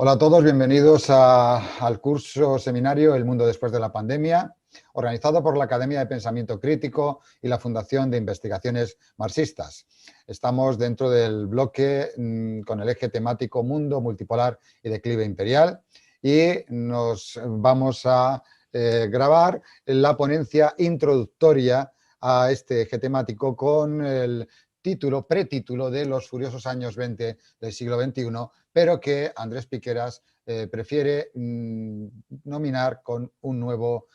Hola a todos, bienvenidos al curso seminario El mundo después de la pandemia, organizado por la Academia de Pensamiento Crítico y la Fundación de Investigaciones Marxistas. Estamos dentro del bloque con el eje temático Mundo Multipolar y Declive Imperial y nos vamos a grabar la ponencia introductoria a este eje temático con el pretítulo de Los furiosos años 20 del siglo XXI, pero que Andrés Piqueras prefiere nominar con un nuevo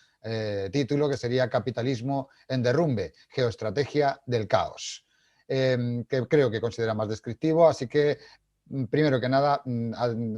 título que sería Capitalismo en derrumbe, geoestrategia del caos, que creo que considera más descriptivo, así que primero que nada,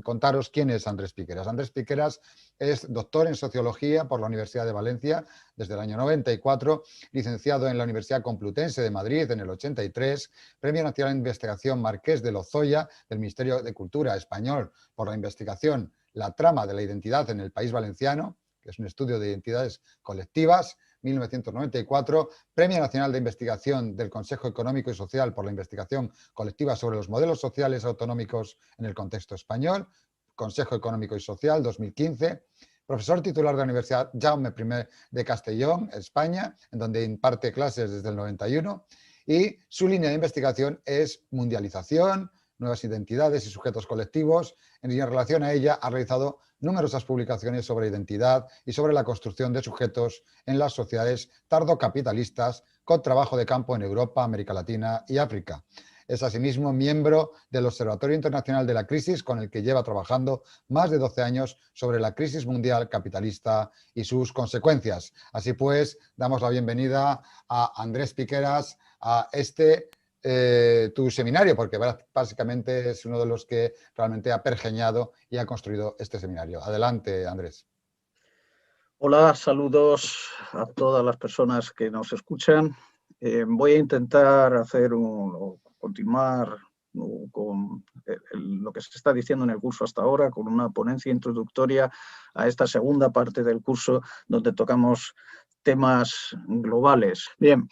contaros quién es Andrés Piqueras. Andrés Piqueras es doctor en Sociología por la Universidad de Valencia desde el año 94, licenciado en la Universidad Complutense de Madrid en el 83, Premio Nacional de Investigación Marqués de Lozoya del Ministerio de Cultura español por la investigación La trama de la identidad en el País Valenciano, que es un estudio de identidades colectivas, 1994, Premio Nacional de Investigación del Consejo Económico y Social por la investigación colectiva sobre los modelos sociales autonómicos en el contexto español, Consejo Económico y Social, 2015, profesor titular de la Universidad Jaume I de Castellón, España, en donde imparte clases desde el 91, y su línea de investigación es mundialización, nuevas identidades y sujetos colectivos. En relación a ella ha realizado numerosas publicaciones sobre identidad y sobre la construcción de sujetos en las sociedades tardocapitalistas con trabajo de campo en Europa, América Latina y África. Es asimismo miembro del Observatorio Internacional de la Crisis, con el que lleva trabajando más de 12 años sobre la crisis mundial capitalista y sus consecuencias. Así pues, damos la bienvenida a Andrés Piqueras a tu seminario, porque básicamente es uno de los que realmente ha pergeñado y ha construido este seminario. Adelante, Andrés. Hola, saludos a todas las personas que nos escuchan. Voy a intentar continuar con lo que se está diciendo en el curso hasta ahora, con una ponencia introductoria a esta segunda parte del curso, donde tocamos temas globales. Bien,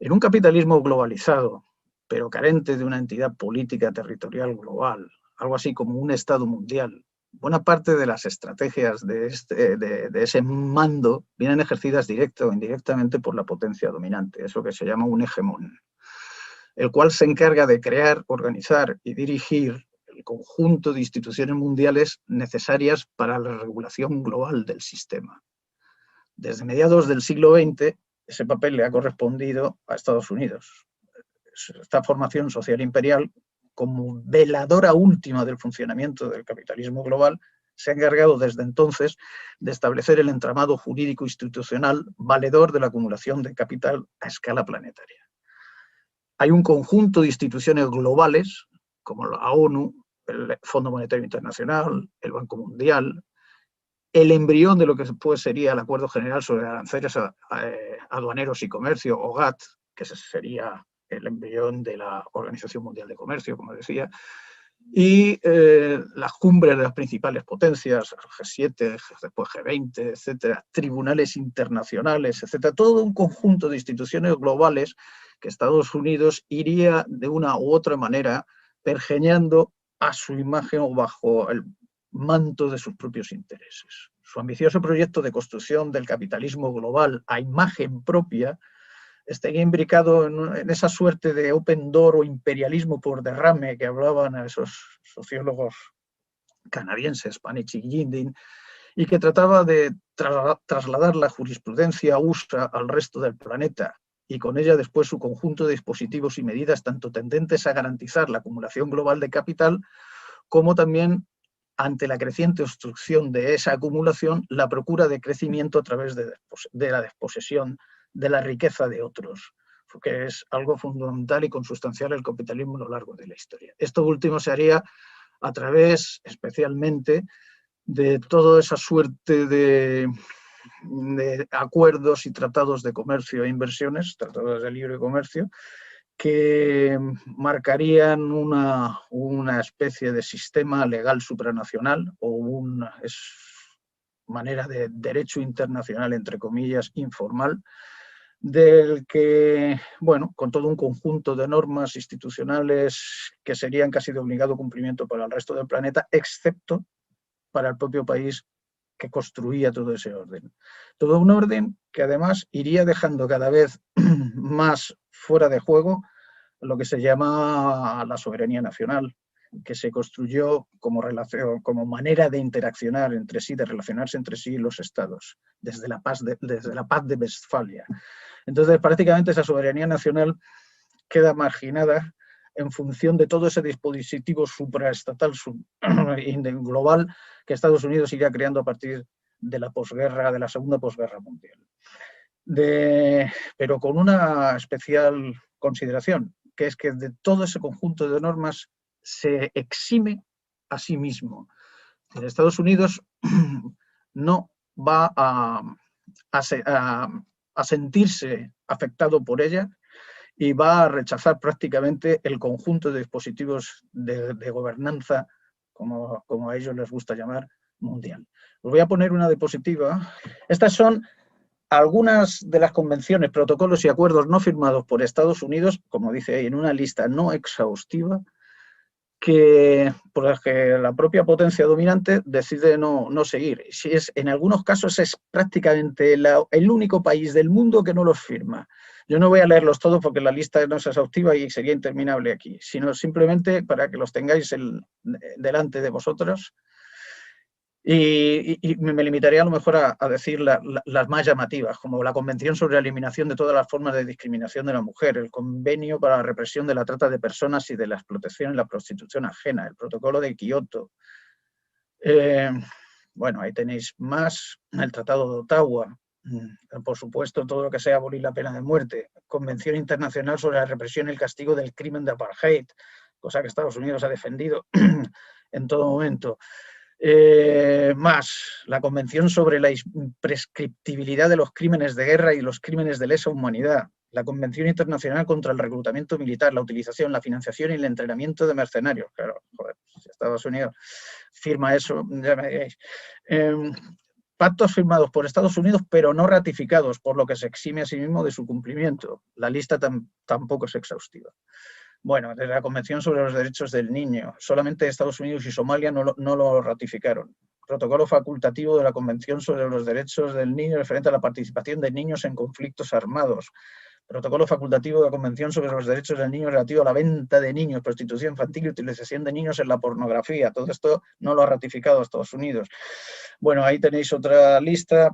en un capitalismo globalizado, pero carente de una entidad política territorial global, algo así como un Estado mundial, buena parte de las estrategias de ese mando vienen ejercidas directa o indirectamente por la potencia dominante, eso que se llama un hegemón, el cual se encarga de crear, organizar y dirigir el conjunto de instituciones mundiales necesarias para la regulación global del sistema. Desde mediados del siglo XX, ese papel le ha correspondido a Estados Unidos. Esta formación social imperial, como veladora última del funcionamiento del capitalismo global, se ha encargado desde entonces de establecer el entramado jurídico institucional valedor de la acumulación de capital a escala planetaria. Hay un conjunto de instituciones globales, como la ONU, el Fondo Monetario Internacional, el Banco Mundial, el embrión de lo que después sería el Acuerdo General sobre Aranceles Aduaneros y Comercio, o GATT, que sería el embrión de la Organización Mundial de Comercio, como decía, y las cumbres de las principales potencias, G7, después G20, etcétera, tribunales internacionales, etcétera, todo un conjunto de instituciones globales que Estados Unidos iría de una u otra manera pergeñando a su imagen o bajo el manto de sus propios intereses. Su ambicioso proyecto de construcción del capitalismo global a imagen propia estaría imbricado en esa suerte de open door o imperialismo por derrame que hablaban a esos sociólogos canadienses, Panici y Gindin, y que trataba de trasladar la jurisprudencia USA al resto del planeta y con ella después su conjunto de dispositivos y medidas tanto tendentes a garantizar la acumulación global de capital como también, ante la creciente obstrucción de esa acumulación, la procura de crecimiento a través de la desposesión de la riqueza de otros, que es algo fundamental y consustancial al capitalismo a lo largo de la historia. Esto último se haría a través, especialmente, de toda esa suerte de acuerdos y tratados de comercio e inversiones, tratados de libre comercio, que marcarían una especie de sistema legal supranacional o una manera de derecho internacional, entre comillas, informal, del que, bueno, con todo un conjunto de normas institucionales que serían casi de obligado cumplimiento para el resto del planeta, excepto para el propio país que construía todo ese orden. Todo un orden que además iría dejando cada vez más fuera de juego lo que se llama la soberanía nacional, que se construyó como manera de interaccionar entre sí, de relacionarse entre sí los estados, desde la paz de Westfalia. Entonces, prácticamente esa soberanía nacional queda marginada en función de todo ese dispositivo supraestatal global que Estados Unidos iría creando a partir de la posguerra, de la segunda posguerra mundial. Pero con una especial consideración, que es que de todo ese conjunto de normas se exime a sí mismo. En Estados Unidos no va a sentirse afectado por ella y va a rechazar prácticamente el conjunto de dispositivos de gobernanza, como a ellos les gusta llamar, mundial. Os voy a poner una diapositiva. Estas son algunas de las convenciones, protocolos y acuerdos no firmados por Estados Unidos, como dice ahí, en una lista no exhaustiva, por las que la propia potencia dominante decide no seguir. En algunos casos es prácticamente el único país del mundo que no los firma. Yo no voy a leerlos todos porque la lista no es exhaustiva y sería interminable aquí, sino simplemente para que los tengáis delante de vosotros. Y me limitaría a lo mejor a decir las más llamativas, como la Convención sobre la Eliminación de todas las formas de discriminación de la mujer, el Convenio para la represión de la trata de personas y de la explotación y la prostitución ajena, el Protocolo de Kioto. Bueno, ahí tenéis más, el Tratado de Ottawa, por supuesto, todo lo que sea abolir la pena de muerte, Convención Internacional sobre la represión y el castigo del crimen de apartheid, cosa que Estados Unidos ha defendido en todo momento. Más la Convención sobre la imprescriptibilidad de los crímenes de guerra y los crímenes de lesa humanidad, la Convención Internacional contra el Reclutamiento Militar, la utilización, la financiación y el entrenamiento de mercenarios. Claro, joder, si Estados Unidos firma eso, ya me diréis. Pactos firmados por Estados Unidos pero no ratificados, por lo que se exime a sí mismo de su cumplimiento. La lista tampoco es exhaustiva. Bueno, de la Convención sobre los Derechos del Niño, solamente Estados Unidos y Somalia no lo ratificaron. Protocolo facultativo de la Convención sobre los Derechos del Niño referente a la participación de niños en conflictos armados. Protocolo facultativo de la Convención sobre los Derechos del Niño relativo a la venta de niños, prostitución infantil y utilización de niños en la pornografía. Todo esto no lo ha ratificado Estados Unidos. Bueno, ahí tenéis otra lista.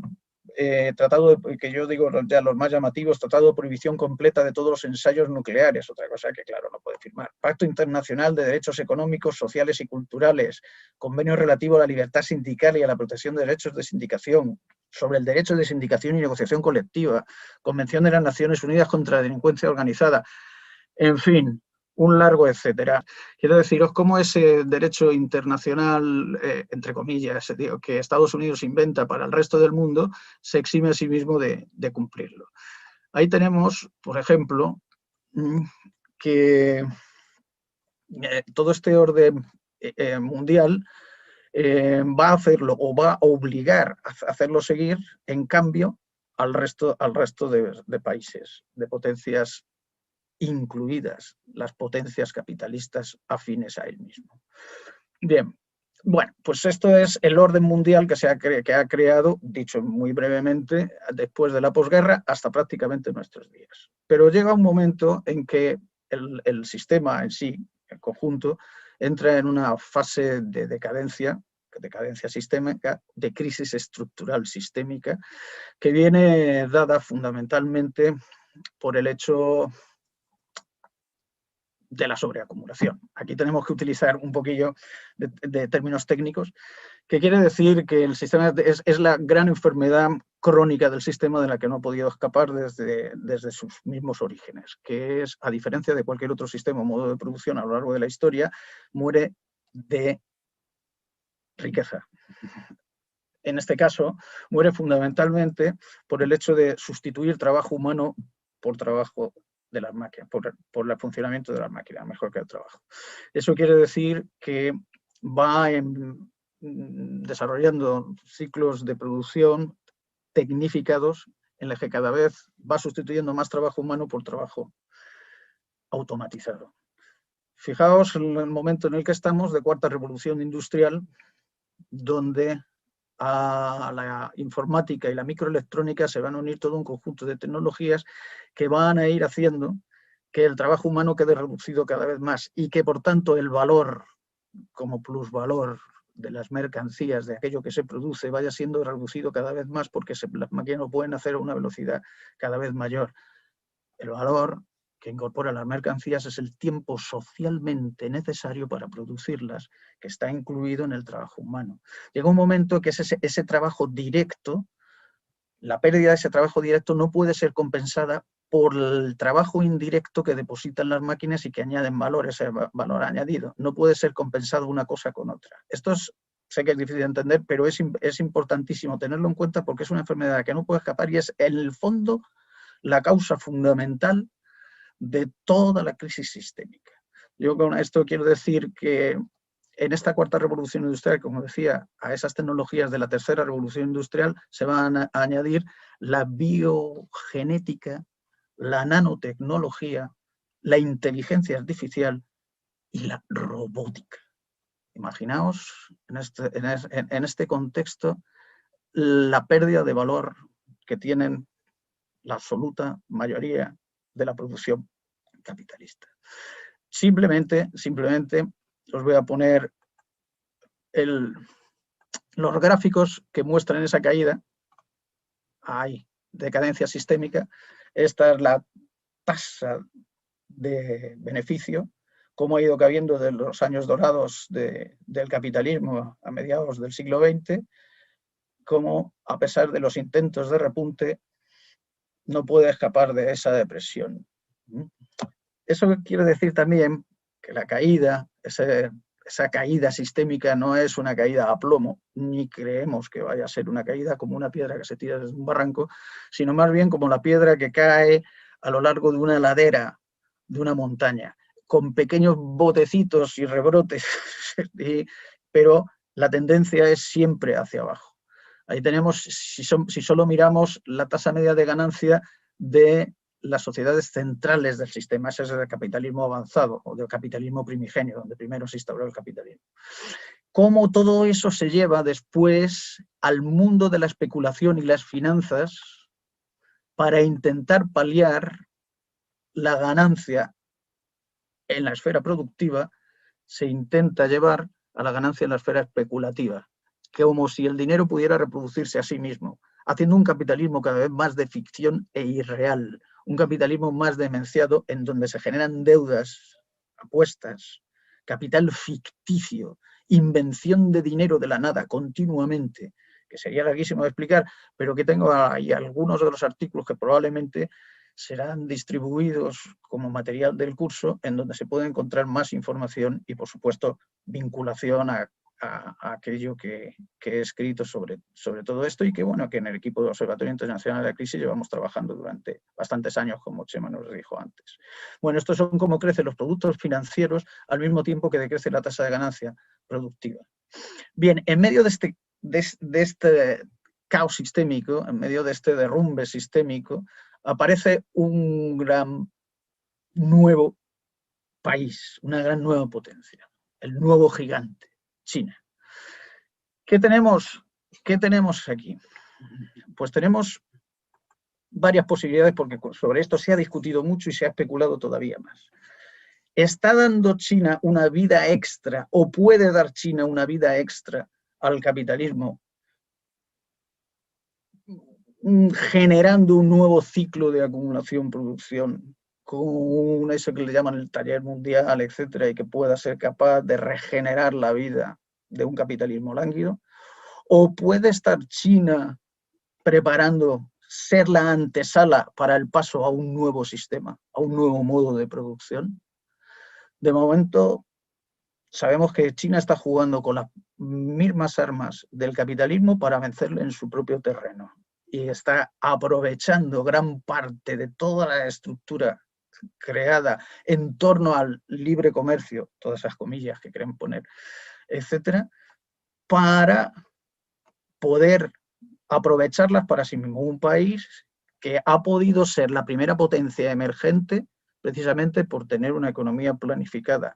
Tratado que yo digo ya los más llamativos, tratado de prohibición completa de todos los ensayos nucleares, otra cosa que claro no puede firmar. Pacto Internacional de Derechos Económicos, Sociales y Culturales, convenio relativo a la libertad sindical y a la protección de derechos de sindicación, sobre el derecho de sindicación y negociación colectiva, Convención de las Naciones Unidas contra la Delincuencia Organizada, en fin, un largo etcétera. Quiero deciros cómo ese derecho internacional, entre comillas, que Estados Unidos inventa para el resto del mundo, se exime a sí mismo de cumplirlo. Ahí tenemos, por ejemplo, que todo este orden mundial va a hacerlo o va a obligar a hacerlo seguir, en cambio, al resto de países, de potencias, incluidas las potencias capitalistas afines a él mismo. Bien, bueno, pues esto es el orden mundial que ha creado, dicho muy brevemente, después de la posguerra hasta prácticamente nuestros días. Pero llega un momento en que el sistema en sí, el conjunto, entra en una fase de decadencia sistémica, de crisis estructural sistémica, que viene dada fundamentalmente por el hecho de la sobreacumulación. Aquí tenemos que utilizar un poquillo de términos técnicos, que quiere decir que el sistema es la gran enfermedad crónica del sistema de la que no ha podido escapar desde sus mismos orígenes, que es, a diferencia de cualquier otro sistema o modo de producción a lo largo de la historia, muere de riqueza. En este caso, muere fundamentalmente por el hecho de sustituir trabajo humano por trabajo de las máquinas, por el funcionamiento de las máquinas, mejor que el trabajo. Eso quiere decir que va desarrollando ciclos de producción tecnificados en los que cada vez va sustituyendo más trabajo humano por trabajo automatizado. Fijaos en el momento en el que estamos de cuarta revolución industrial, donde a la informática y la microelectrónica se van a unir todo un conjunto de tecnologías que van a ir haciendo que el trabajo humano quede reducido cada vez más y que, por tanto, el valor como plusvalor de las mercancías, de aquello que se produce, vaya siendo reducido cada vez más porque las máquinas lo pueden hacer a una velocidad cada vez mayor. El valor que incorpora las mercancías es el tiempo socialmente necesario para producirlas, que está incluido en el trabajo humano. Llega un momento que ese trabajo directo, la pérdida de ese trabajo directo no puede ser compensada por el trabajo indirecto que depositan las máquinas y que añaden valor, ese valor añadido. No puede ser compensado una cosa con otra. Esto sé que es difícil de entender, pero es importantísimo tenerlo en cuenta porque es una enfermedad que no puede escapar y es, en el fondo, la causa fundamental de toda la crisis sistémica. Yo con esto quiero decir que en esta cuarta revolución industrial, como decía, a esas tecnologías de la tercera revolución industrial se van a añadir la biogenética, la nanotecnología, la inteligencia artificial y la robótica. Imaginaos en este contexto la pérdida de valor que tienen la absoluta mayoría de la producción capitalista. Simplemente os voy a poner los gráficos que muestran esa caída. Hay decadencia sistémica. Esta es la tasa de beneficio, cómo ha ido cayendo de los años dorados del capitalismo a mediados del siglo XX, cómo a pesar de los intentos de repunte no puede escapar de esa depresión. Eso quiere decir también que la caída, esa caída sistémica no es una caída a plomo, ni creemos que vaya a ser una caída como una piedra que se tira desde un barranco, sino más bien como la piedra que cae a lo largo de una ladera, de una montaña, con pequeños botecitos y rebrotes, pero la tendencia es siempre hacia abajo. Ahí tenemos, si solo miramos la tasa media de ganancia de las sociedades centrales del sistema, ese es el capitalismo avanzado o del capitalismo primigenio, donde primero se instauró el capitalismo. Cómo todo eso se lleva después al mundo de la especulación y las finanzas para intentar paliar la ganancia en la esfera productiva, se intenta llevar a la ganancia en la esfera especulativa, como si el dinero pudiera reproducirse a sí mismo, haciendo un capitalismo cada vez más de ficción e irreal, un capitalismo más demenciado en donde se generan deudas, apuestas, capital ficticio, invención de dinero de la nada continuamente, que sería larguísimo de explicar, pero que tengo ahí algunos de los artículos que probablemente serán distribuidos como material del curso, en donde se puede encontrar más información y, por supuesto, vinculación a aquello que he escrito sobre todo esto y que, bueno, que en el equipo del Observatorio Internacional de la Crisis llevamos trabajando durante bastantes años, como Chema nos dijo antes. Bueno, estos son cómo crecen los productos financieros al mismo tiempo que decrece la tasa de ganancia productiva. Bien, en medio de este caos sistémico, en medio de este derrumbe sistémico, aparece un gran nuevo país, una gran nueva potencia, el nuevo gigante, China. ¿Qué tenemos aquí? Pues tenemos varias posibilidades porque sobre esto se ha discutido mucho y se ha especulado todavía más. ¿Está dando China una vida extra o puede dar China una vida extra al capitalismo, generando un nuevo ciclo de acumulación-producción con eso que le llaman el taller mundial, etcétera, y que pueda ser capaz de regenerar la vida de un capitalismo lánguido? ¿O puede estar China preparando ser la antesala para el paso a un nuevo sistema, a un nuevo modo de producción? De momento, sabemos que China está jugando con las mismas armas del capitalismo para vencerle en su propio terreno y está aprovechando gran parte de toda la estructura creada en torno al libre comercio, todas esas comillas que quieren poner, etcétera, para poder aprovecharlas para sí mismo. Un país que ha podido ser la primera potencia emergente precisamente por tener una economía planificada,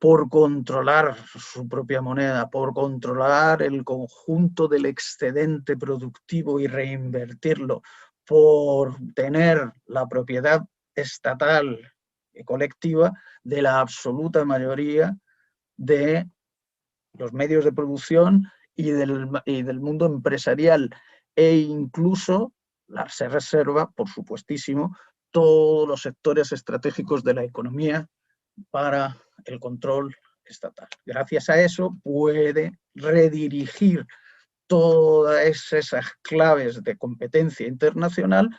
por controlar su propia moneda, por controlar el conjunto del excedente productivo y reinvertirlo, por tener la propiedad estatal y colectiva de la absoluta mayoría de los medios de producción y del mundo empresarial, e incluso se reserva, por supuestísimo, todos los sectores estratégicos de la economía para el control estatal. Gracias a eso puede redirigir todas esas claves de competencia internacional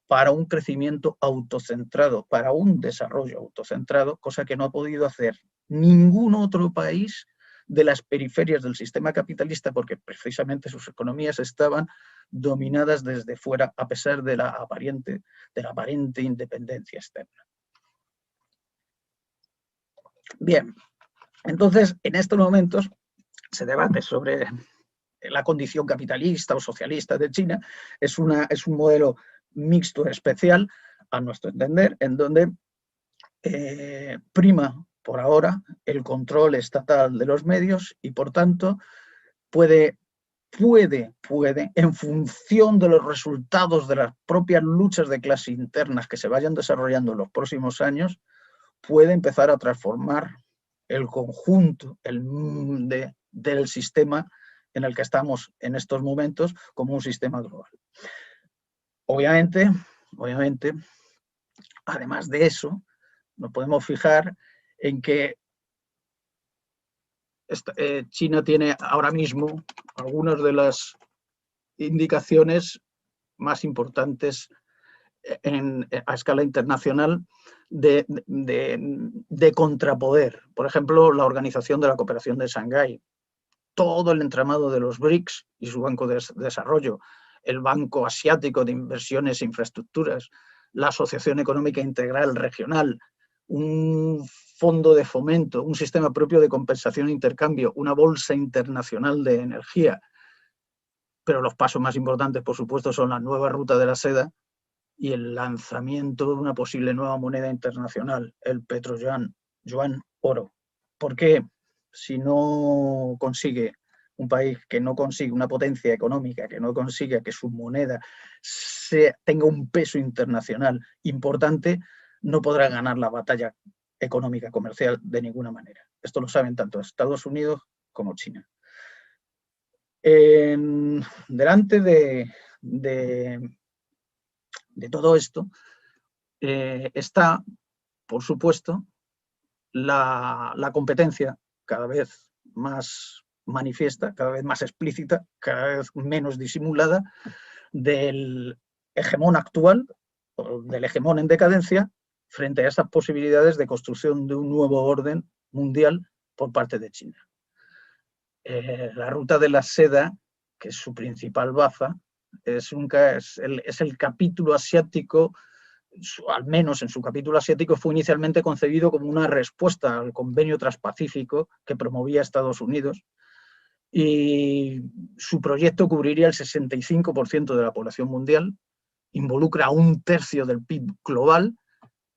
para un crecimiento autocentrado, para un desarrollo autocentrado, cosa que no ha podido hacer ningún otro país de las periferias del sistema capitalista, porque precisamente sus economías estaban dominadas desde fuera, a pesar de la aparente independencia externa. Bien, entonces en estos momentos se debate sobre la condición capitalista o socialista de China. Es un modelo mixto especial, a nuestro entender, en donde prima por ahora el control estatal de los medios y, por tanto, puede, en función de los resultados de las propias luchas de clase internas que se vayan desarrollando en los próximos años, puede empezar a transformar el conjunto del sistema en el que estamos en estos momentos como un sistema global. Obviamente, además de eso, nos podemos fijar en que China tiene ahora mismo algunas de las indicaciones más importantes a escala internacional de contrapoder. Por ejemplo, la Organización de la Cooperación de Shanghái, todo el entramado de los BRICS y su Banco de Desarrollo, el Banco Asiático de Inversiones e Infraestructuras, la Asociación Económica Integral Regional, un fondo de fomento, un sistema propio de compensación e intercambio, una bolsa internacional de energía. Pero los pasos más importantes, por supuesto, son la nueva ruta de la seda y el lanzamiento de una posible nueva moneda internacional, el petroyuan, yuan oro. ¿Por qué? Si no consigue un país que no consigue una potencia económica, que no consiga que su moneda tenga un peso internacional importante, no podrá ganar la batalla económica comercial de ninguna manera. Esto lo saben tanto Estados Unidos como China. Delante de todo esto está, por supuesto, la competencia cada vez más manifiesta, cada vez más explícita, cada vez menos disimulada del hegemón actual, del hegemón en decadencia, frente a esas posibilidades de construcción de un nuevo orden mundial por parte de China. La ruta de la seda, que es su principal baza, es el capítulo asiático, al menos en su capítulo asiático, fue inicialmente concebido como una respuesta al convenio transpacífico que promovía Estados Unidos, y su proyecto cubriría el 65% de la población mundial, involucra a 1/3 del PIB global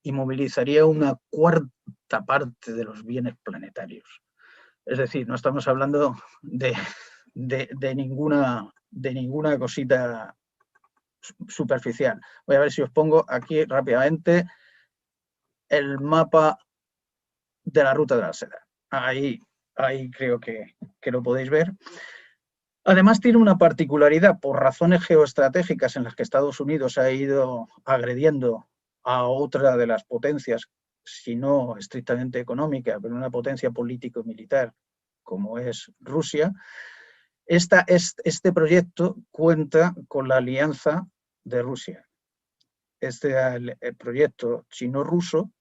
y movilizaría una 1/4 parte de los bienes planetarios. Es decir, no estamos hablando de ninguna cosita superficial. Voy a ver si os pongo aquí rápidamente el mapa de la ruta de la seda. Ahí creo que lo podéis ver. Además tiene una particularidad, por razones geoestratégicas en las que Estados Unidos ha ido agrediendo a otra de las potencias, si no estrictamente económica, pero una potencia político-militar como es Rusia. Este proyecto cuenta con la alianza de Rusia. El proyecto chino-ruso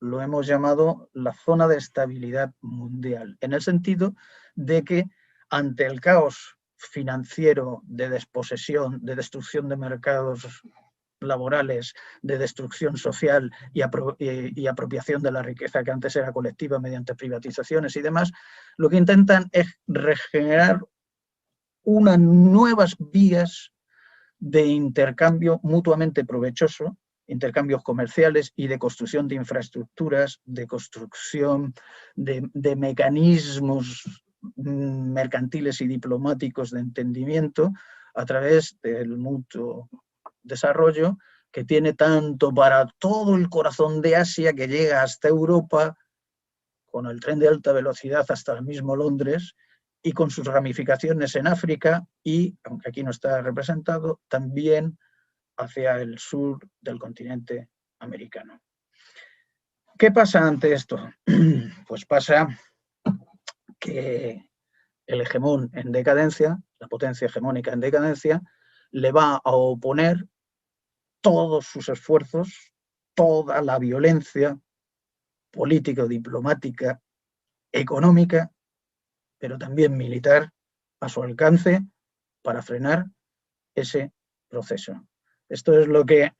lo hemos llamado la zona de estabilidad mundial, en el sentido de que ante el caos financiero, de desposesión, de destrucción de mercados laborales, de destrucción social y apropiación de la riqueza que antes era colectiva mediante privatizaciones y demás, lo que intentan es regenerar unas nuevas vías de intercambio mutuamente provechoso intercambios comerciales y de construcción de infraestructuras, de construcción de mecanismos mercantiles y diplomáticos de entendimiento a través del mutuo desarrollo, que tiene tanto para todo el corazón de Asia, que llega hasta Europa con el tren de alta velocidad hasta el mismo Londres, y con sus ramificaciones en África y, aunque aquí no está representado, también hacia el sur del continente americano. ¿Qué pasa ante esto? Pues pasa que el hegemón en decadencia, la potencia hegemónica en decadencia, le va a oponer todos sus esfuerzos, toda la violencia política, diplomática, económica, pero también militar, a su alcance para frenar ese proceso. Esto es lo que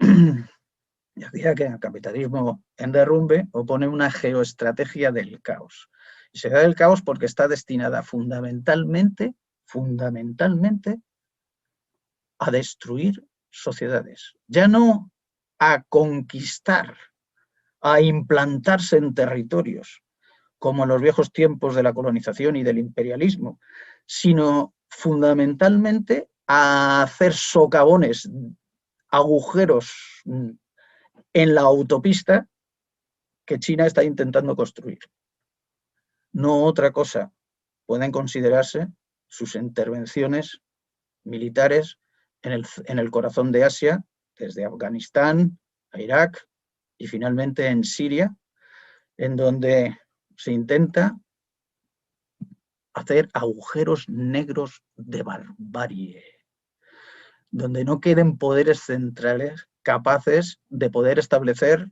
decía, que el capitalismo en derrumbe opone una geoestrategia del caos. Y se da el caos porque está destinada fundamentalmente a destruir sociedades. Ya no a conquistar, a implantarse en territorios, como en los viejos tiempos de la colonización y del imperialismo, sino fundamentalmente a hacer socavones, agujeros en la autopista que China está intentando construir. No otra cosa pueden considerarse sus intervenciones militares en el corazón de Asia, desde Afganistán a Irak y finalmente en Siria, en donde se intenta hacer agujeros negros de barbarie, donde no queden poderes centrales capaces de poder establecer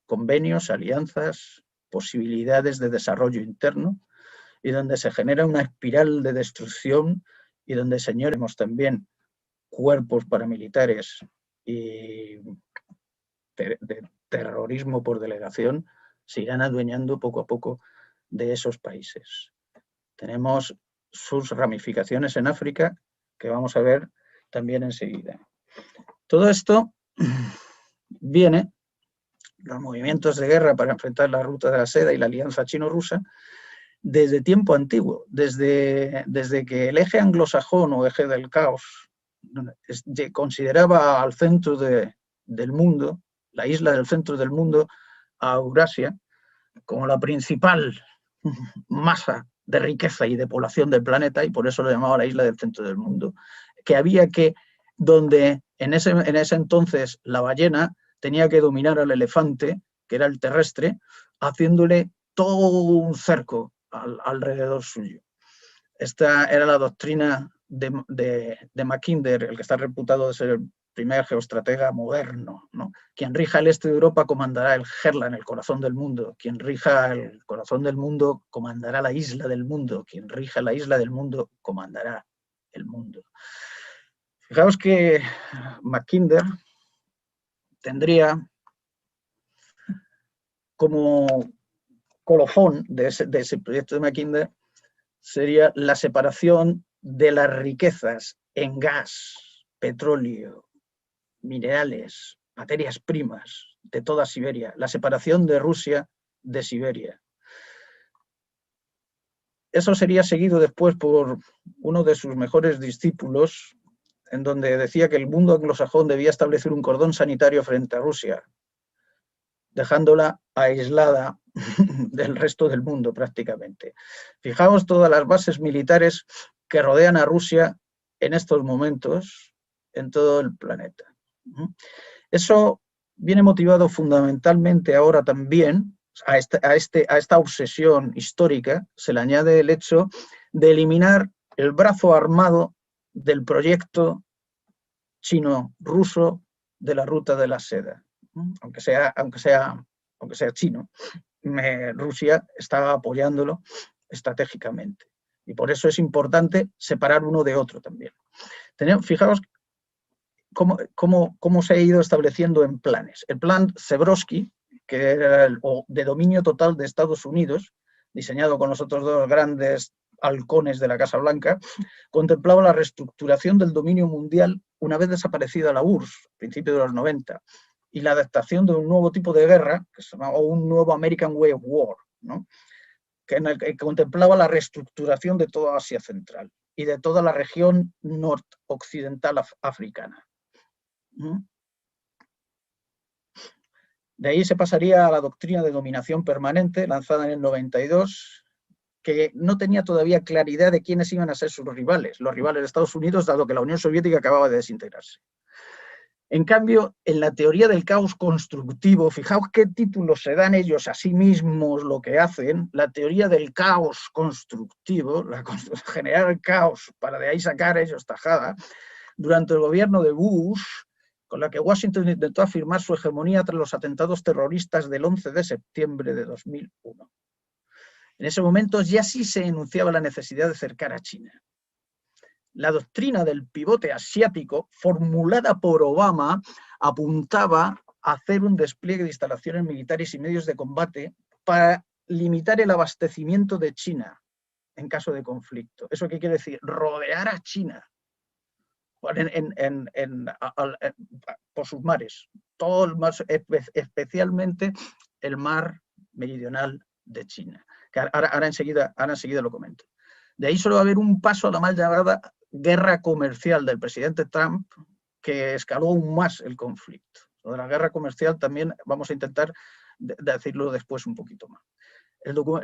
convenios, alianzas, posibilidades de desarrollo interno, y donde se genera una espiral de destrucción y donde señoremos también cuerpos paramilitares y de terrorismo por delegación se irán adueñando poco a poco de esos países. Tenemos sus ramificaciones en África, que vamos a ver también enseguida. Todo esto viene, los movimientos de guerra para enfrentar la ruta de la seda y la alianza chino-rusa, desde tiempo antiguo, desde que el eje anglosajón o eje del caos consideraba al centro del mundo, la isla del centro del mundo, a Eurasia, como la principal masa de riqueza y de población del planeta, y por eso lo llamaba la isla del centro del mundo, que había que, donde en ese entonces la ballena tenía que dominar al elefante, que era el terrestre, haciéndole todo un cerco alrededor suyo. Esta era la doctrina de Mackinder, el que está reputado de ser el primer geoestratega moderno, ¿no? Quien rija el este de Europa comandará el Gerla en el corazón del mundo. Quien rija el corazón del mundo comandará la isla del mundo. Quien rija la isla del mundo comandará el mundo. Fijaos que Mackinder tendría como colofón de ese proyecto de Mackinder sería la separación de las riquezas en gas, petróleo, minerales, materias primas de toda Siberia, la separación de Rusia de Siberia. Eso sería seguido después por uno de sus mejores discípulos, en donde decía que el mundo anglosajón debía establecer un cordón sanitario frente a Rusia, dejándola aislada del resto del mundo prácticamente. Fijaos todas las bases militares que rodean a Rusia en estos momentos en todo el planeta. Eso viene motivado fundamentalmente ahora también, a esta obsesión histórica, se le añade el hecho de eliminar el brazo armado del proyecto chino-ruso de la ruta de la seda. Aunque sea chino, Rusia está apoyándolo estratégicamente. Y por eso es importante separar uno de otro también. Fijaos cómo se ha ido estableciendo en planes. El plan Zebrowski, que era de dominio total de Estados Unidos, diseñado con los otros dos grandes halcones de la Casa Blanca, contemplaba la reestructuración del dominio mundial una vez desaparecida la URSS, a principios de los 90, y la adaptación de un nuevo tipo de guerra, que se llamaba un nuevo American Way of War, ¿no? que contemplaba la reestructuración de toda Asia Central y de toda la región noroccidental africana. De ahí se pasaría a la doctrina de dominación permanente, lanzada en el 92, que no tenía todavía claridad de quiénes iban a ser sus rivales, los rivales de Estados Unidos, dado que la Unión Soviética acababa de desintegrarse. En cambio, en la teoría del caos constructivo, fijaos qué títulos se dan ellos a sí mismos, lo que hacen, la teoría del caos constructivo, generar el caos para de ahí sacar ellos tajada, durante el gobierno de Bush, con la que Washington intentó afirmar su hegemonía tras los atentados terroristas del 11 de septiembre de 2001. En ese momento ya sí se enunciaba la necesidad de cercar a China. La doctrina del pivote asiático, formulada por Obama, apuntaba a hacer un despliegue de instalaciones militares y medios de combate para limitar el abastecimiento de China en caso de conflicto. ¿Eso qué quiere decir? Rodear a China por sus mares, todo el mar, especialmente el mar meridional de China. Que ahora enseguida lo comento. De ahí solo va a haber un paso a la mal llamada guerra comercial del presidente Trump, que escaló aún más el conflicto. Lo de la guerra comercial también vamos a intentar decirlo después un poquito más.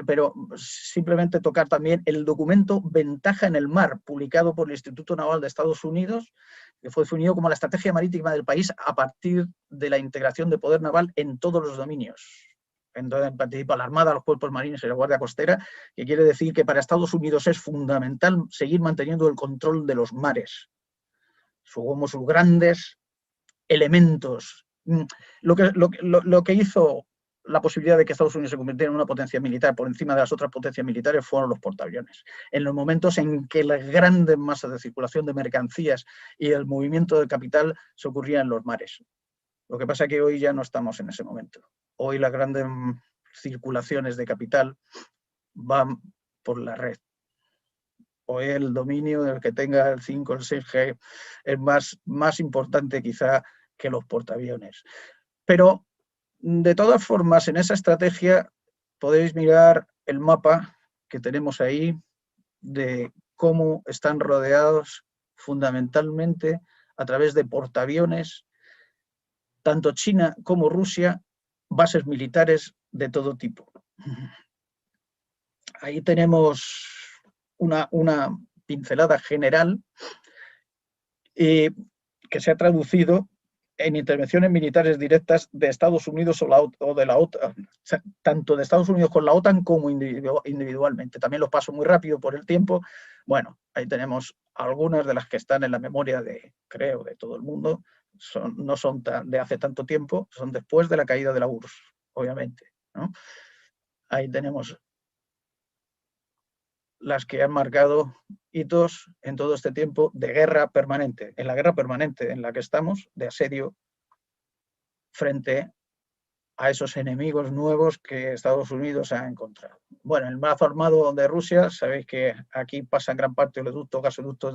Pero simplemente tocar también el documento Ventaja en el Mar, publicado por el Instituto Naval de Estados Unidos, que fue definido como la estrategia marítima del país a partir de la integración de poder naval en todos los dominios. Entonces participa la Armada, los cuerpos marines y la Guardia Costera, que quiere decir que para Estados Unidos es fundamental seguir manteniendo el control de los mares, como sus grandes elementos. Lo que hizo la posibilidad de que Estados Unidos se convirtiera en una potencia militar por encima de las otras potencias militares fueron los portaaviones. En los momentos en que las grandes masas de circulación de mercancías y el movimiento de capital se ocurrían en los mares. Lo que pasa es que hoy ya no estamos en ese momento. Hoy las grandes circulaciones de capital van por la red. Hoy el dominio del que tenga el 5 o el 6G es más importante quizá que los portaaviones. Pero de todas formas, en esa estrategia podéis mirar el mapa que tenemos ahí de cómo están rodeados fundamentalmente a través de portaaviones, tanto China como Rusia, bases militares de todo tipo. Ahí tenemos una pincelada general que se ha traducido en intervenciones militares directas de Estados Unidos o de la OTAN, o sea, tanto de Estados Unidos con la OTAN como individualmente. También los paso muy rápido por el tiempo. Bueno, ahí tenemos algunas de las que están en la memoria creo, de todo el mundo. No son de hace tanto tiempo, son después de la caída de la URSS, obviamente, ¿no? Ahí tenemos las que han marcado hitos en todo este tiempo de guerra permanente, en la guerra permanente en la que estamos, de asedio frente a esos enemigos nuevos que Estados Unidos ha encontrado. Bueno, el brazo armado de Rusia, sabéis que aquí pasa gran parte del oleoducto, gasoductos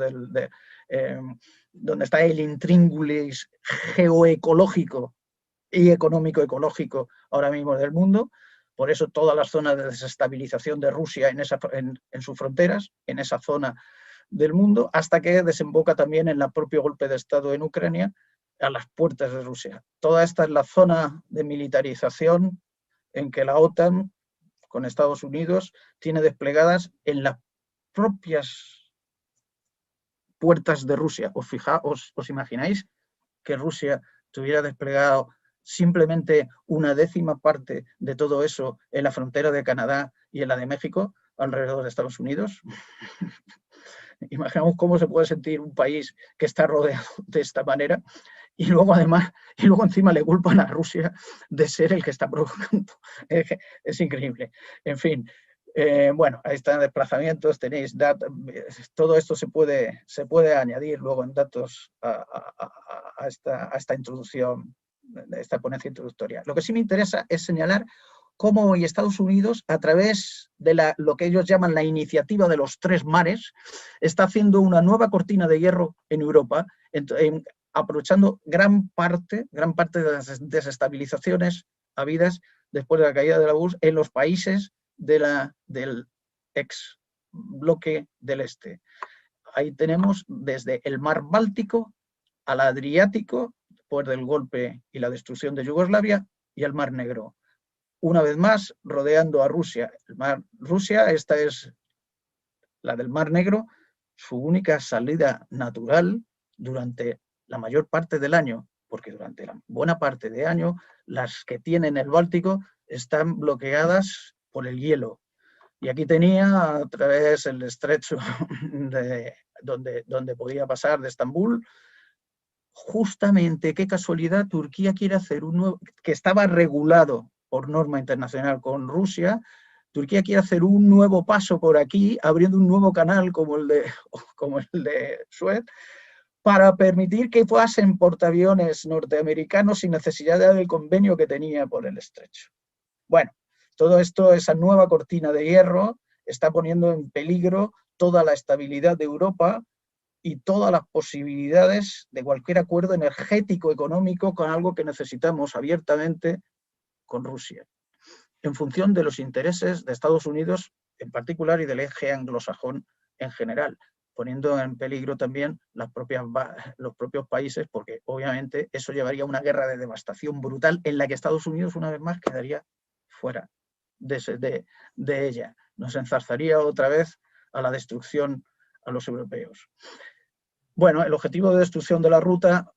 donde está el intríngulis geoecológico y económico-ecológico ahora mismo del mundo. Por eso todas las zonas de desestabilización de Rusia en sus fronteras, en esa zona del mundo, hasta que desemboca también en el propio golpe de Estado en Ucrania, a las puertas de Rusia. Toda esta es la zona de militarización en que la OTAN, con Estados Unidos, tiene desplegadas en las propias puertas de Rusia. ¿Os imagináis que Rusia tuviera desplegado simplemente una décima parte de todo eso en la frontera de Canadá y en la de México, alrededor de Estados Unidos? Imaginamos cómo se puede sentir un país que está rodeado de esta manera y luego encima le culpan a Rusia de ser el que está provocando. Es increíble. En fin, bueno, ahí están desplazamientos, tenéis datos, todo esto se puede añadir luego en datos a esta introducción, a esta ponencia introductoria. Lo que sí me interesa es señalar cómo hoy Estados Unidos, a través de lo que ellos llaman la iniciativa de los tres mares, está haciendo una nueva cortina de hierro en Europa, aprovechando gran parte de las desestabilizaciones habidas después de la caída de la URSS en los países del ex bloque del este. Ahí tenemos desde el mar Báltico al Adriático, después del golpe y la destrucción de Yugoslavia, y al Mar Negro. Una vez más, rodeando a Rusia. Rusia, esta es la del Mar Negro, su única salida natural durante la mayor parte del año, porque durante la buena parte del año las que tienen el Báltico están bloqueadas por el hielo. Y aquí tenía a través del estrecho donde podía pasar de Estambul. Justamente, qué casualidad, Turquía quiere hacer un nuevo, que estaba regulado por norma internacional con Rusia, Turquía quiere hacer un nuevo paso por aquí, abriendo un nuevo canal como el de Suez, para permitir que pasen portaaviones norteamericanos sin necesidad del convenio que tenía por el estrecho. Bueno, todo esto, esa nueva cortina de hierro, está poniendo en peligro toda la estabilidad de Europa y todas las posibilidades de cualquier acuerdo energético económico con algo que necesitamos abiertamente con Rusia, en función de los intereses de Estados Unidos en particular y del eje anglosajón en general, poniendo en peligro también los propios países, porque obviamente eso llevaría a una guerra de devastación brutal en la que Estados Unidos una vez más quedaría fuera de ella. Nos enzarzaría otra vez a la destrucción a los europeos. Bueno, el objetivo de destrucción de la ruta,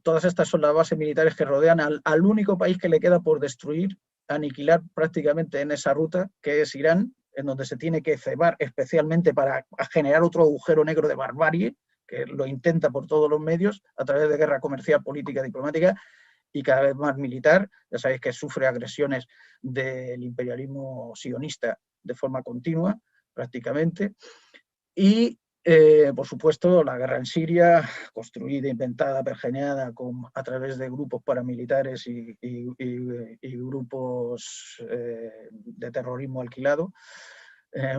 todas estas son las bases militares que rodean al único país que le queda por destruir, aniquilar prácticamente en esa ruta, que es Irán, en donde se tiene que cebar especialmente para generar otro agujero negro de barbarie, que lo intenta por todos los medios, a través de guerra comercial, política, diplomática, y cada vez más militar. Ya sabéis que sufre agresiones del imperialismo sionista de forma continua, prácticamente. Y, por supuesto, la guerra en Siria, construida, inventada, pergeñada a través de grupos paramilitares y grupos de terrorismo alquilado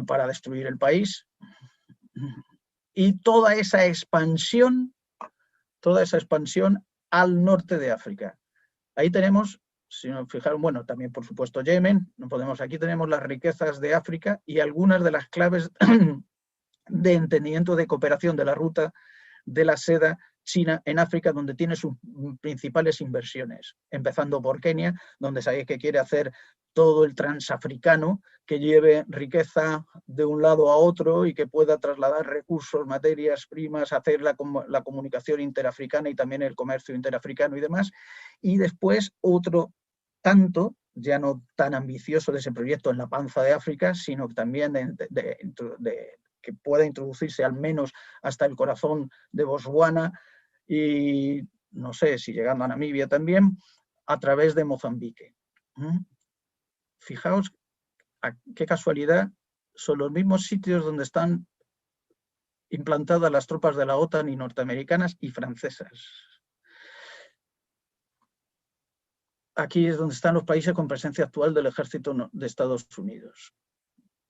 para destruir el país. Y toda esa expansión al norte de África. Ahí tenemos, si nos fijaron, bueno, también por supuesto Yemen, aquí tenemos las riquezas de África y algunas de las claves de entendimiento de cooperación de la ruta de la seda China en África, donde tiene sus principales inversiones, empezando por Kenia, donde sabéis que quiere hacer todo el transafricano, que lleve riqueza de un lado a otro y que pueda trasladar recursos, materias primas, hacer la comunicación interafricana y también el comercio interafricano y demás. Y después otro tanto, ya no tan ambicioso de ese proyecto en la panza de África, sino también que pueda introducirse al menos hasta el corazón de Botswana y no sé si llegando a Namibia también, a través de Mozambique. Fijaos qué casualidad, son los mismos sitios donde están implantadas las tropas de la OTAN y norteamericanas y francesas. Aquí es donde están los países con presencia actual del ejército de Estados Unidos.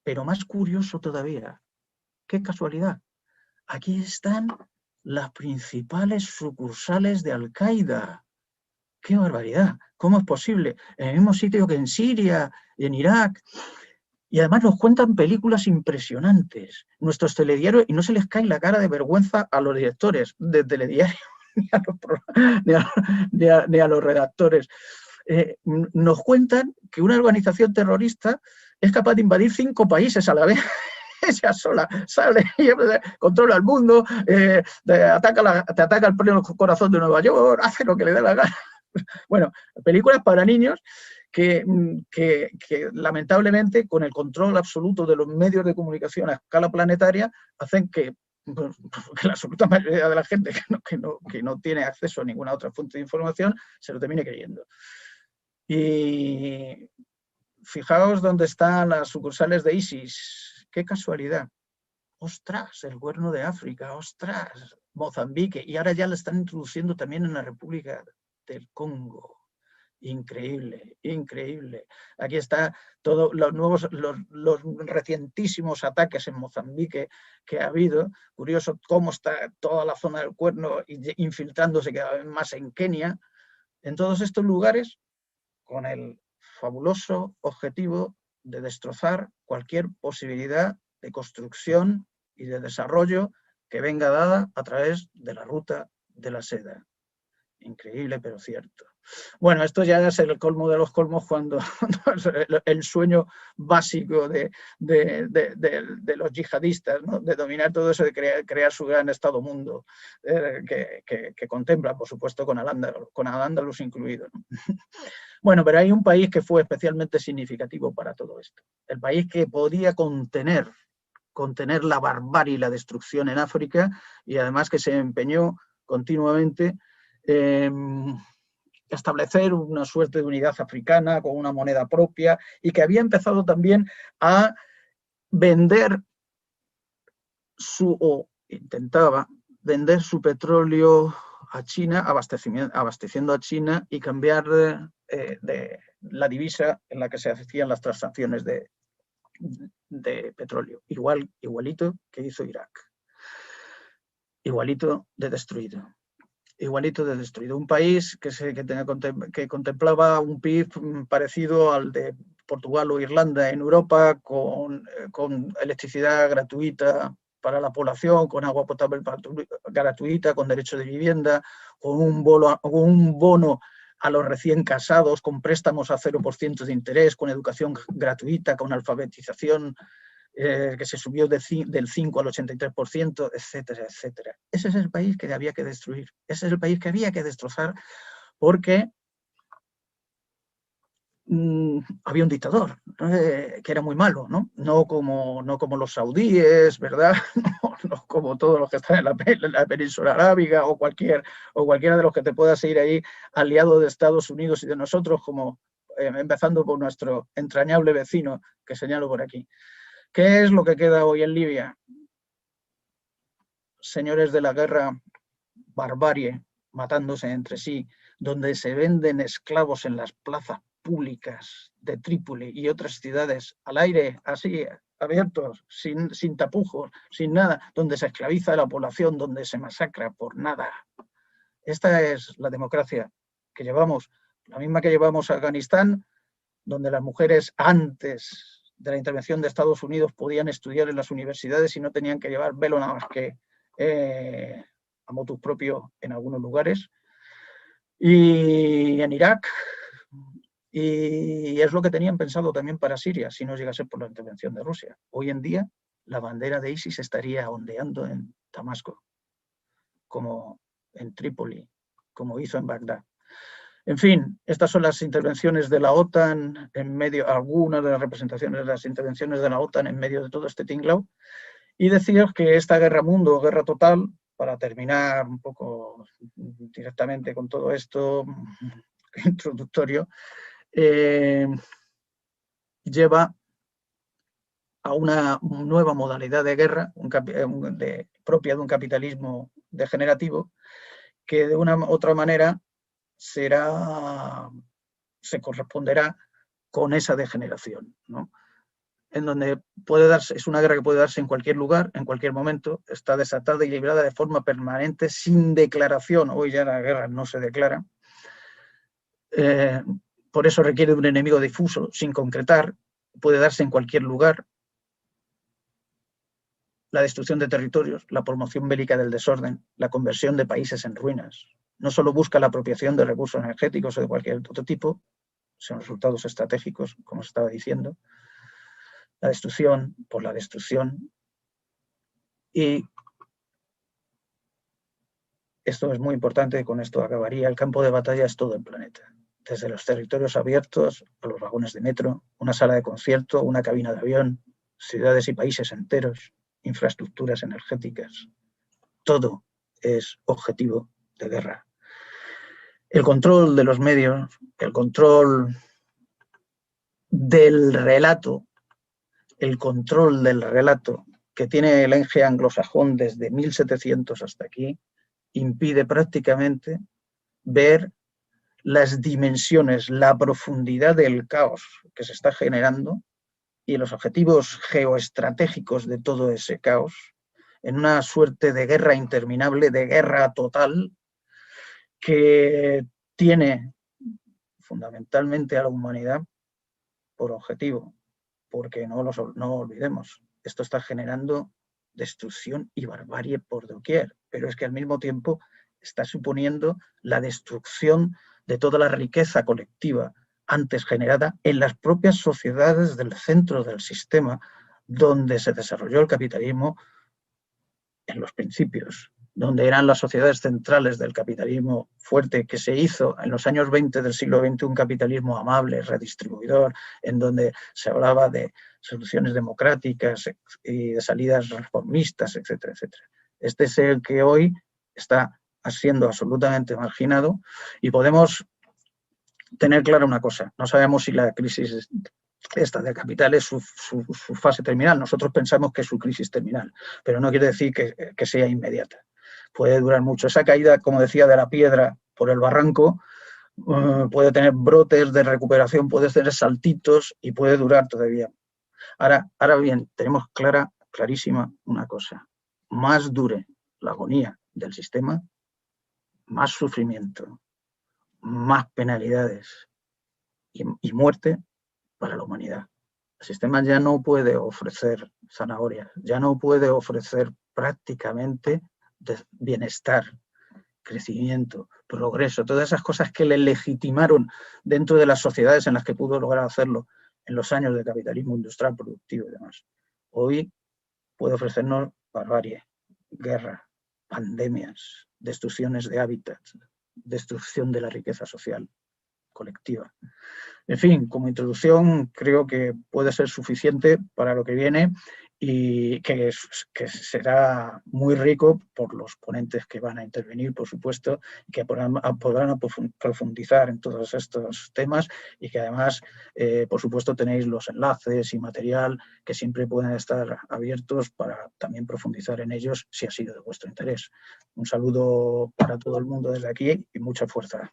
Pero más curioso todavía, qué casualidad, aquí están las principales sucursales de Al-Qaeda. ¡Qué barbaridad! ¿Cómo es posible? En el mismo sitio que en Siria, en Irak. Y además nos cuentan películas impresionantes. Nuestros telediarios, y no se les cae la cara de vergüenza a los directores de telediario, ni a los redactores. Nos cuentan que una organización terrorista es capaz de invadir 5 países a la vez. Ella sola sale, controla el mundo, te ataca el pleno corazón de Nueva York, hace lo que le dé la gana. Bueno, películas para niños que lamentablemente, con el control absoluto de los medios de comunicación a escala planetaria, hacen que la absoluta mayoría de la gente que no tiene acceso a ninguna otra fuente de información se lo termine creyendo. Y fijaos dónde están las sucursales de ISIS. ¡Qué casualidad! ¡Ostras! El Cuerno de África, ¡ostras! Mozambique. Y ahora ya la están introduciendo también en la República del Congo. Increíble, increíble. Aquí está todos los recientísimos ataques en Mozambique que ha habido. Curioso cómo está toda la zona del Cuerno infiltrándose cada vez más en Kenia. En todos estos lugares, con el fabuloso objetivo de destrozar cualquier posibilidad de construcción y de desarrollo que venga dada a través de la ruta de la seda. Increíble, pero cierto. Bueno, esto ya es el colmo de los colmos, cuando el sueño básico de los yihadistas, ¿no? De dominar todo eso, de crear su gran Estado mundo, que contempla, por supuesto, con Al-Ándalus incluido, ¿no? Bueno, pero hay un país que fue especialmente significativo para todo esto. El país que podía contener la barbarie y la destrucción en África, y además que se empeñó continuamente establecer una suerte de unidad africana con una moneda propia, y que había empezado también a vender o intentaba vender su petróleo a China, abasteciendo a China, y cambiar de la divisa en la que se hacían las transacciones de petróleo. Igualito que hizo Irak. Igualito de destruido. Igualito de destruido. Un país que contemplaba un PIB parecido al de Portugal o Irlanda en Europa, con electricidad gratuita para la población, con agua potable gratuita, con derecho de vivienda, con un bono a los recién casados, con préstamos a 0% de interés, con educación gratuita, con alfabetización que se subió del 5 al 83%, etcétera, etcétera. Ese es el país que había que destruir, ese es el país que había que destrozar, porque había un dictador que era muy malo, ¿no? No como los saudíes, ¿verdad? No como todos los que están en la península arábiga, o cualquiera de los que te puedas ir ahí, aliado de Estados Unidos y de nosotros, como empezando por nuestro entrañable vecino que señalo por aquí. ¿Qué es lo que queda hoy en Libia? Señores de la guerra, barbarie, matándose entre sí, donde se venden esclavos en las plazas públicas de Trípoli y otras ciudades, al aire, así, abiertos, sin tapujos, sin nada, donde se esclaviza a la población, donde se masacra por nada. Esta es la democracia que llevamos, la misma que llevamos a Afganistán, donde las mujeres antes de la intervención de Estados Unidos podían estudiar en las universidades y no tenían que llevar velo nada más que a motus propio en algunos lugares. Y en Irak, y es lo que tenían pensado también para Siria, si no llegase por la intervención de Rusia. Hoy en día, la bandera de ISIS estaría ondeando en Damasco, como en Trípoli, como hizo en Bagdad. En fin, estas son las intervenciones de la OTAN en medio, algunas de las representaciones de las intervenciones de la OTAN en medio de todo este tinglao. Y deciros que esta guerra mundo, guerra total, para terminar un poco directamente con todo esto introductorio, lleva a una nueva modalidad de guerra propia de un capitalismo degenerativo, que de una u otra manera se corresponderá con esa degeneración, ¿no? En donde es una guerra que puede darse en cualquier lugar, en cualquier momento, está desatada y librada de forma permanente, sin declaración. Hoy ya la guerra no se declara. Por eso requiere de un enemigo difuso, sin concretar, puede darse en cualquier lugar. La destrucción de territorios, la promoción bélica del desorden, la conversión de países en ruinas. No solo busca la apropiación de recursos energéticos o de cualquier otro tipo, son resultados estratégicos, como se estaba diciendo, la destrucción por la destrucción. Y esto es muy importante, con esto acabaría, el campo de batalla es todo el planeta. Desde los territorios abiertos a los vagones de metro, una sala de concierto, una cabina de avión, ciudades y países enteros, infraestructuras energéticas. Todo es objetivo de guerra. El control de los medios, el control del relato, que tiene el enje anglosajón desde 1700 hasta aquí, impide prácticamente ver las dimensiones, la profundidad del caos que se está generando y los objetivos geoestratégicos de todo ese caos, en una suerte de guerra interminable, de guerra total, que tiene fundamentalmente a la humanidad por objetivo, porque no olvidemos, esto está generando destrucción y barbarie por doquier, pero es que al mismo tiempo está suponiendo la destrucción de toda la riqueza colectiva antes generada en las propias sociedades del centro del sistema donde se desarrolló el capitalismo en los principios, donde eran las sociedades centrales del capitalismo fuerte, que se hizo en los años 20 del siglo XX un capitalismo amable, redistribuidor, en donde se hablaba de soluciones democráticas y de salidas reformistas, etcétera, etcétera. Este es el que hoy está siendo absolutamente marginado y podemos tener clara una cosa, no sabemos si la crisis esta de capital es su fase terminal. Nosotros pensamos que es su crisis terminal, pero no quiere decir que sea inmediata. Puede durar mucho. Esa caída, como decía, de la piedra por el barranco, puede tener brotes de recuperación, puede tener saltitos y puede durar todavía. Ahora bien, tenemos clarísima una cosa. Más dure la agonía del sistema, más sufrimiento, más penalidades y muerte para la humanidad. El sistema ya no puede ofrecer zanahorias, ya no puede ofrecer prácticamente bienestar, crecimiento, progreso, todas esas cosas que le legitimaron dentro de las sociedades en las que pudo lograr hacerlo en los años del capitalismo industrial productivo y demás. Hoy puede ofrecernos barbarie, guerra, pandemias, destrucciones de hábitats, destrucción de la riqueza social colectiva. En fin, como introducción creo que puede ser suficiente para lo que viene y que será muy rico por los ponentes que van a intervenir, por supuesto, que podrán profundizar en todos estos temas y que además, por supuesto, tenéis los enlaces y material que siempre pueden estar abiertos para también profundizar en ellos si ha sido de vuestro interés. Un saludo para todo el mundo desde aquí y mucha fuerza.